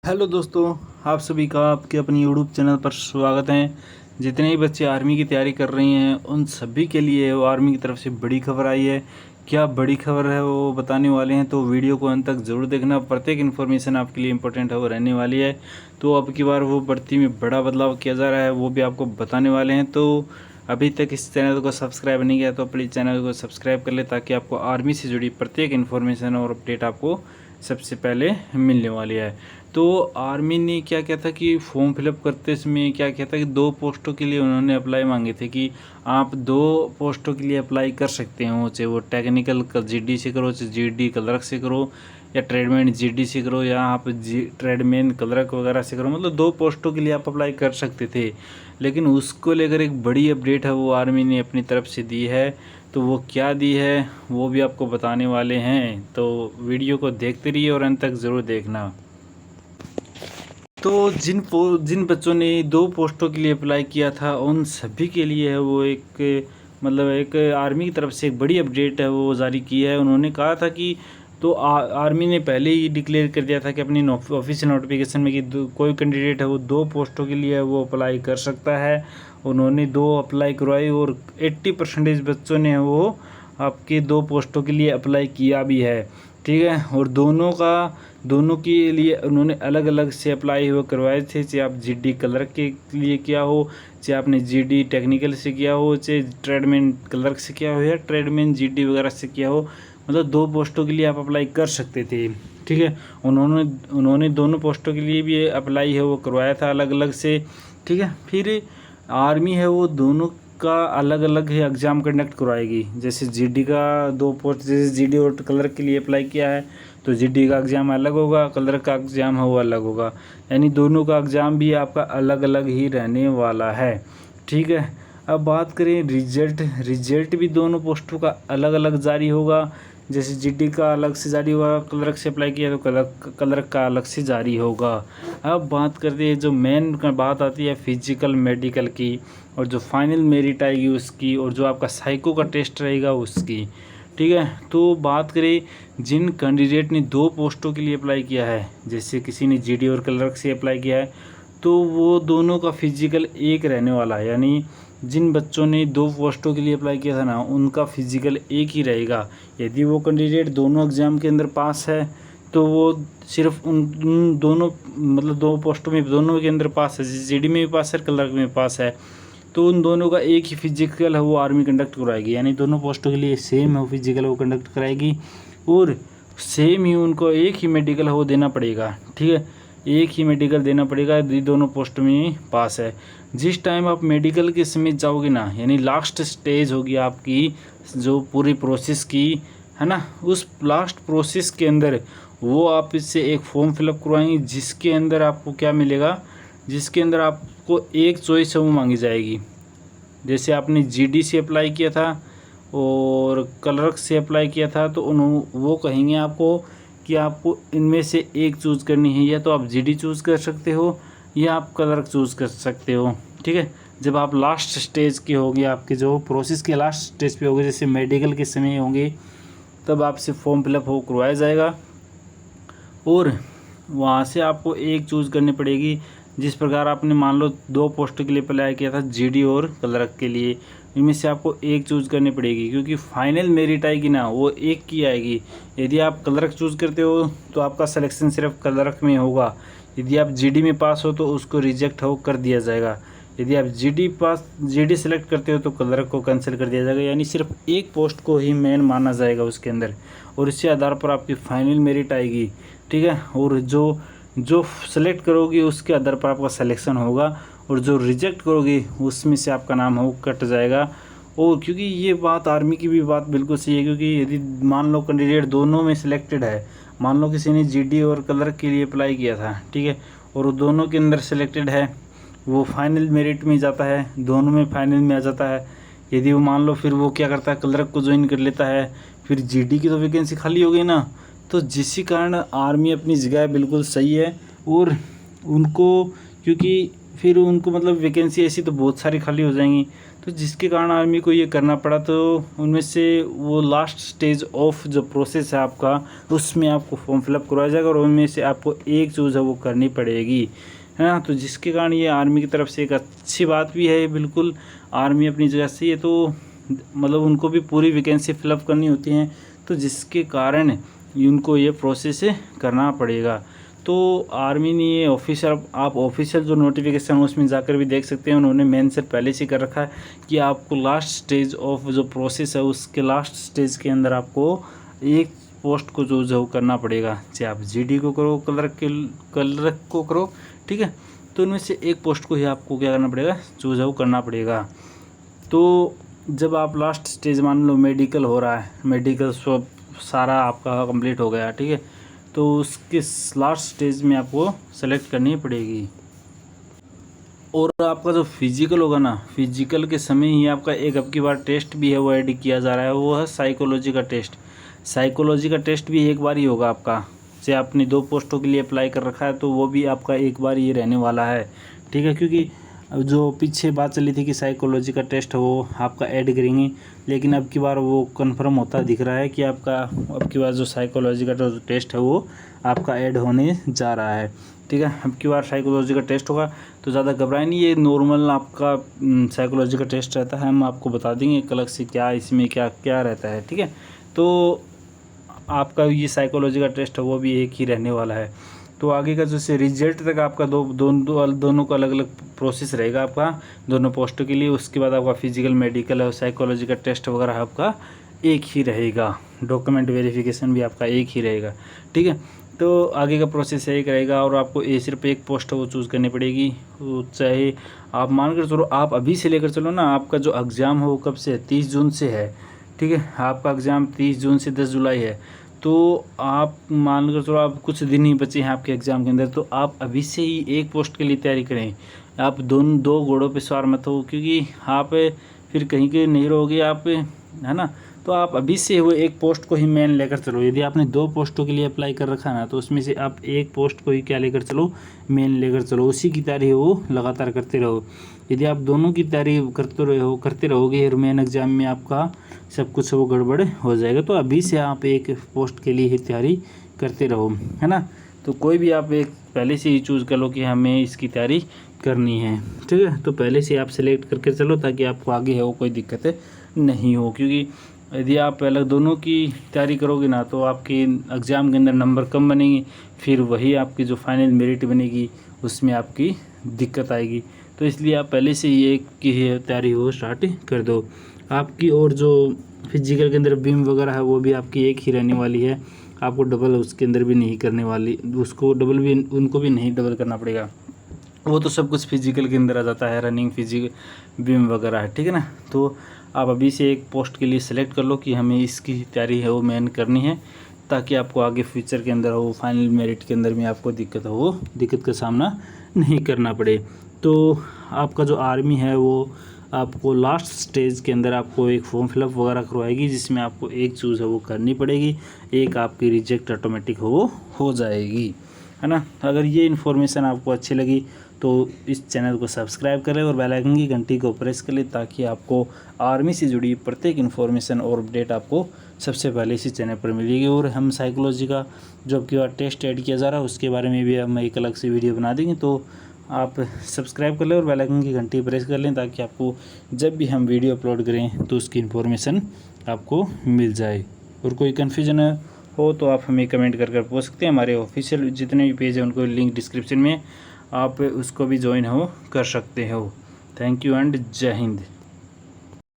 Hello दोस्तों, आप सभी का आपके अपनी यूट्यूब चैनल पर स्वागत है। जितने भी बच्चे आर्मी की तैयारी कर रही हैं उन सभी के लिए वो आर्मी की तरफ से बड़ी खबर आई है। क्या बड़ी खबर है वो बताने वाले हैं, तो वीडियो को अंत तक ज़रूर देखना। प्रत्येक इन्फॉर्मेशन आपके लिए इम्पोर्टेंट है वो रहने वाली है। तो अब की बार वो भर्ती में बड़ा बदलाव किया जा रहा है, वो भी आपको बताने वाले हैं। तो अभी तक इस चैनल को सब्सक्राइब नहीं किया तो प्लीज़ चैनल को सब्सक्राइब कर ले, ताकि आपको आर्मी से जुड़ी प्रत्येक इन्फॉर्मेशन और अपडेट आपको सबसे पहले मिलने वाली है। तो आर्मी ने क्या किया था कि फॉर्म फिलअप करते समय क्या किया था कि 2 पोस्टों के लिए उन्होंने अप्लाई मांगे थे कि आप 2 पोस्टों के लिए अप्लाई कर सकते हो, चाहे वो टेक्निकल जीडी से करो, चाहे जीडी क्लर्क से करो, या ट्रेडमैन जीडी से करो, या आप ट्रेडमैन क्लर्क वगैरह से करो। मतलब 2 पोस्टों के लिए आप अप्लाई कर सकते थे। लेकिन उसको लेकर एक बड़ी अपडेट है वो आर्मी ने अपनी तरफ से दी है। तो वो क्या दी है वो भी आपको बताने वाले हैं, तो वीडियो को देखते रहिए और अंत तक ज़रूर देखना। तो जिन बच्चों ने 2 पोस्टों के लिए अप्लाई किया था उन सभी के लिए है वो एक आर्मी की तरफ से एक बड़ी अपडेट है वो जारी की है। उन्होंने कहा था कि तो आर्मी ने पहले ही डिक्लेयर कर दिया था कि अपनी ऑफिशियल नोटिफिकेशन में कि कोई कैंडिडेट है वो 2 पोस्टों के लिए वो अप्लाई कर सकता है। उन्होंने 2 अप्लाई करवाई और 80% बच्चों ने वो आपके 2 पोस्टों के लिए अप्लाई किया भी है। ठीक है, और दोनों के लिए उन्होंने अलग अलग से अप्लाई हुए करवाए थे, चाहे आप जीडी क्लर्क के लिए किया हो, चाहे आपने जीडी टेक्निकल से किया हो, चाहे ट्रेडमैन क्लर्क से किया हो, या ट्रेडमैन जीडी वगैरह से किया हो। मतलब 2 पोस्टों के लिए आप अप्लाई कर सकते थे। ठीक है, उन्होंने दोनों पोस्टों के लिए भी अप्लाई है वो करवाया था अलग अलग से। ठीक है, फिर आर्मी है वो दोनों का अलग अलग ही एग्ज़ाम कंडक्ट करवाएगी। जैसे जीडी का 2 पोस्ट, जैसे जीडी और क्लर्क के लिए अप्लाई किया है तो जीडी का एग्ज़ाम अलग होगा, क्लर्क का एग्ज़ाम है वो अलग होगा। यानी दोनों का एग्ज़ाम भी आपका अलग अलग ही रहने वाला है। ठीक है, अब बात करें रिजल्ट भी दोनों पोस्टों का अलग अलग जारी होगा। जैसे जीडी का अलग से जारी होगा, क्लर्क से अप्लाई किया तो क्लर्क का अलग से जारी होगा। अब बात करते हैं जो मेन बात आती है फिजिकल मेडिकल की, और जो फाइनल मेरिट आएगी उसकी, और जो आपका साइको का टेस्ट रहेगा उसकी। ठीक है, तो बात करें जिन कैंडिडेट ने 2 पोस्टों के लिए अप्लाई किया है, जैसे किसी ने जीडी और क्लर्क से अप्लाई किया है, तो वो दोनों का फिजिकल एक रहने वाला है। यानी जिन बच्चों ने 2 पोस्टों के लिए अप्लाई किया था ना, उनका फिजिकल एक ही रहेगा। यदि वो कैंडिडेट दोनों एग्ज़ाम के अंदर पास है तो वो सिर्फ उन दोनों मतलब 2 पोस्टों में दोनों के अंदर पास है, जीडी में भी पास है, क्लर्क में भी पास है, तो उन दोनों का एक ही फिजिकल है वो आर्मी कंडक्ट करवाएगी। यानी दोनों पोस्टों के लिए सेम है फिजिकल वो कंडक्ट कराएगी, और सेम ही उनको एक ही मेडिकल है वो देना पड़ेगा। ठीक है, एक ही मेडिकल देना पड़ेगा यदि दोनों पोस्ट में पास है। जिस टाइम आप मेडिकल के समय जाओगे ना, यानी लास्ट स्टेज होगी आपकी जो पूरी प्रोसेस की, है ना, उस लास्ट प्रोसेस के अंदर वो आप इससे एक फॉर्म फिलअप करवाएंगे, जिसके अंदर आपको क्या मिलेगा, जिसके अंदर आपको एक चॉइस है वो मांगी जाएगी। जैसे आपने जीडी से अप्लाई किया था और क्लर्क से अप्लाई किया था, तो वो कहेंगे आपको कि आपको इनमें से एक चूज़ करनी है, या तो आप जीडी चूज़ कर सकते हो या आप क्लर्क चूज़ कर सकते हो। ठीक है, जब आप लास्ट स्टेज के होंगे, आपके जो प्रोसेस के लास्ट स्टेज पे होंगे, जैसे मेडिकल के समय होंगे, तब आपसे फॉर्म फिलअप हो करवाया जाएगा, और वहाँ से आपको एक चूज़ करनी पड़ेगी। जिस प्रकार आपने मान लो 2 पोस्ट के लिए अप्लाई किया था जीडी और क्लर्क के लिए, इनमें से आपको एक चूज़ करनी पड़ेगी, क्योंकि फाइनल मेरिट आएगी ना वो एक की आएगी। यदि आप क्लर्क चूज़ करते हो तो आपका सिलेक्शन सिर्फ क्लर्क में होगा। यदि आप जीडी में पास हो तो उसको रिजेक्ट हो कर दिया जाएगा। यदि आप जीडी सेलेक्ट करते हो तो क्लर्क को कैंसिल कर दिया जाएगा। यानी सिर्फ एक पोस्ट को ही मेन माना जाएगा उसके अंदर, और इसी आधार पर आपकी फाइनल मेरिट आएगी। ठीक है, और जो सेलेक्ट करोगी उसके आधार पर आपका सिलेक्शन होगा, और जो रिजेक्ट करोगी उसमें से आपका नाम हो कट जाएगा। और क्योंकि ये बात आर्मी की भी बात बिल्कुल सही है, क्योंकि यदि मान लो कैंडिडेट दोनों में सिलेक्टेड है, मान लो किसी ने जीडी और क्लर्क के लिए अप्लाई किया था, ठीक है, और वो दोनों के अंदर सिलेक्टेड है, वो फाइनल मेरिट में जाता है, दोनों में फाइनल में आ जाता है। यदि वो मान लो फिर वो क्या करता है, क्लर्क को ज्वाइन कर लेता है, फिर जीडी की तो वैकेंसी खाली हो गई ना। तो जिसके कारण आर्मी अपनी जगह बिल्कुल सही है, और उनको क्योंकि फिर उनको मतलब वैकेंसी ऐसी तो बहुत सारी खाली हो जाएंगी, तो जिसके कारण आर्मी को ये करना पड़ा। तो उनमें से वो लास्ट स्टेज ऑफ जो प्रोसेस है आपका, उसमें आपको फॉर्म फिलअप करवाया जाएगा और उनमें से आपको एक चूज़ है वो करनी पड़ेगी, है ना। तो जिसके कारण ये आर्मी की तरफ से एक अच्छी बात भी है, बिल्कुल आर्मी अपनी जगह से, ये तो मतलब उनको भी पूरी वैकेंसी फिलअप करनी होती हैं, तो जिसके कारण उनको ये प्रोसेस करना पड़ेगा। तो आर्मी ने ये ऑफिशियल, आप ऑफिशियल जो नोटिफिकेशन उसमें जाकर भी देख सकते हैं, उन्होंने मेंशन पहले से कर रखा है कि आपको लास्ट स्टेज ऑफ जो प्रोसेस है उसके लास्ट स्टेज के अंदर आपको एक पोस्ट को जो करना पड़ेगा, चाहे आप जीडी को करो, क्लर्क को करो, ठीक है। तो उनमें से एक पोस्ट को ही आपको क्या करना पड़ेगा, चूज करना पड़ेगा। तो जब आप लास्ट स्टेज, मान लो मेडिकल हो रहा है, मेडिकल सब सारा आपका कंप्लीट हो गया, ठीक है, तो उसके लास्ट स्टेज में आपको सेलेक्ट करनी पड़ेगी। और आपका जो फिजिकल होगा ना, फिजिकल के समय ही आपका एक अब की बार टेस्ट भी है वो ऐड किया जा रहा है, वो है साइकोलॉजी का टेस्ट। साइकोलॉजी का टेस्ट भी एक बार ही होगा आपका, से आपने 2 पोस्टों के लिए अप्लाई कर रखा है तो वो भी आपका एक बार ही रहने वाला है, ठीक है। क्योंकि जो पीछे बात चली थी कि साइकोलॉजी का टेस्ट वो आपका ऐड करेंगे, लेकिन अब की बार वो कंफर्म होता दिख रहा है कि आपका अब की बार जो साइकोलॉजी का जो टेस्ट है वो आपका ऐड होने जा रहा है, ठीक है। अब की बार साइकोलॉजी का टेस्ट होगा, तो ज़्यादा घबराए नहीं, ये नॉर्मल आपका साइकोलॉजी का टेस्ट रहता है, हम आपको बता देंगे अलग से क्या इसमें क्या क्या रहता है, ठीक है। तो आपका ये साइकोलॉजी का टेस्ट है वो भी एक ही रहने वाला है। तो आगे का जैसे रिजल्ट तक आपका दोनों का अलग अलग प्रोसेस रहेगा आपका दोनों पोस्टों के लिए। उसके बाद आपका फिजिकल, मेडिकल और साइकोलॉजी का टेस्ट वगैरह आपका एक ही रहेगा, डॉक्यूमेंट वेरिफिकेशन भी आपका एक ही रहेगा, ठीक है। तो आगे का प्रोसेस एक रहेगा और आपको सिर्फ एक पोस्ट वो चूज़ करनी पड़ेगी। वो चाहे आप मान कर चलो, आप अभी से लेकर चलो ना, आपका जो एग्ज़ाम है वो कब से है, 30 जून से है, ठीक है। आपका एग्ज़ाम 30 जून से 10 जुलाई है, तो आप मान कर चलो आप कुछ दिन ही बचे हैं आपके एग्ज़ाम के अंदर, तो आप अभी से ही एक पोस्ट के लिए तैयारी करें। आप दो घोड़ों पे सवार मत हो, क्योंकि आप फिर कहीं के नहीं रहोगे आप, है ना। तो आप अभी से वो एक पोस्ट को ही मेन लेकर चलो। यदि आपने 2 पोस्टों के लिए अप्लाई कर रखा ना, तो उसमें से आप एक पोस्ट को ही क्या लेकर चलो, मेन लेकर चलो, उसी की तैयारी वो लगातार करते रहो। यदि आप दोनों की तैयारी करते रहोगे और मेन एग्जाम में आपका सब कुछ वो गड़बड़ हो जाएगा। तो अभी से आप एक पोस्ट के लिए ही तैयारी करते रहो, है ना। तो कोई भी आप एक पहले से ही चूज़ कर लो कि हमें इसकी तैयारी करनी है, ठीक है। तो पहले से आप सेलेक्ट करके चलो ताकि आपको आगे है वो कोई दिक्कत नहीं हो। क्योंकि यदि आप पहले दोनों की तैयारी करोगे ना, तो आपके एग्ज़ाम के अंदर नंबर कम बनेंगे, फिर वही आपकी जो फाइनल मेरिट बनेगी उसमें आपकी दिक्कत आएगी। तो इसलिए आप पहले से ही एक की तैयारी हो स्टार्ट कर दो आपकी। और जो फिजिकल के अंदर बीम वगैरह है वो भी आपकी एक ही रहने वाली है, आपको डबल उसके अंदर भी नहीं करने वाली, उसको डबल भी उनको भी नहीं डबल करना पड़ेगा, वो तो सब कुछ फिजिकल के अंदर आ जाता है, रनिंग, फिजिकल, बीम वगैरह है, ठीक है ना। तो आप अभी से एक पोस्ट के लिए सेलेक्ट कर लो कि हमें इसकी तैयारी है वो मेन करनी है, ताकि आपको आगे फ्यूचर के अंदर हो, फाइनल मेरिट के अंदर में आपको दिक्कत का सामना नहीं करना पड़े। तो आपका जो आर्मी है वो आपको लास्ट स्टेज के अंदर आपको एक फॉर्म फिलअप वगैरह करवाएगी, जिसमें आपको एक चूज़ है वो करनी पड़ेगी, एक आपकी रिजेक्ट ऑटोमेटिक हो जाएगी, है ना। अगर ये इन्फॉर्मेशन आपको अच्छी लगी तो इस चैनल को सब्सक्राइब करें और बेल आइकन की घंटी को प्रेस कर लें, ताकि आपको आर्मी से जुड़ी प्रत्येक इन्फॉर्मेशन और अपडेट आपको सबसे पहले इसी चैनल पर मिलेगी। और हम साइकोलॉजी का जो आपकी बार टेस्ट ऐड किया जा रहा है उसके बारे में भी हम एक अलग से वीडियो बना देंगे, तो आप सब्सक्राइब कर लें और बेल आइकन की घंटी प्रेस कर लें, ताकि आपको जब भी हम वीडियो अपलोड करें तो उसकी इन्फॉर्मेशन आपको मिल जाए। और कोई कन्फ्यूजन हो तो आप हमें कमेंट कर पूछ सकते हैं। हमारे ऑफिशियल जितने भी पेज हैं उनको लिंक डिस्क्रिप्शन में, आप उसको भी ज्वाइन कर सकते हो। थैंक यू एंड जय हिंद।